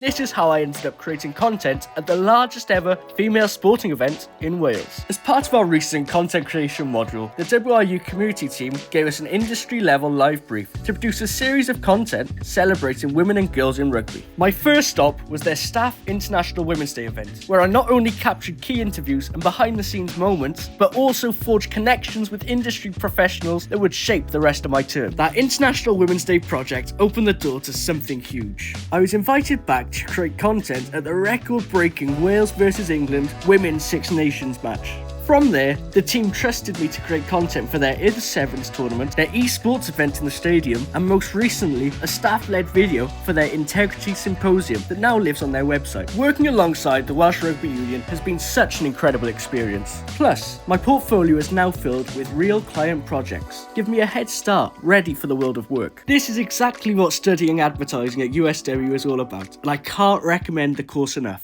This is how I ended up creating content at the largest ever female sporting event in Wales. As part of our recent content creation module, the WRU community team gave us an industry-level live brief to produce a series of content celebrating women and girls in rugby. My first stop was their staff International Women's Day event, where I not only captured key interviews and behind-the-scenes moments, but also forged connections with industry professionals that would shape the rest of my term. That International Women's Day project opened the door to something huge. I was invited back to create content at the record-breaking Wales vs England Women's Six Nations match. From there, the team trusted me to create content for their ITH Sevens tournament, their esports event in the stadium, and most recently, a staff-led video for their Integrity Symposium that now lives on their website. Working alongside the Welsh Rugby Union has been such an incredible experience. Plus, my portfolio is now filled with real client projects. Give me a head start, ready for the world of work. This is exactly what studying advertising at USW is all about, and I can't recommend the course enough.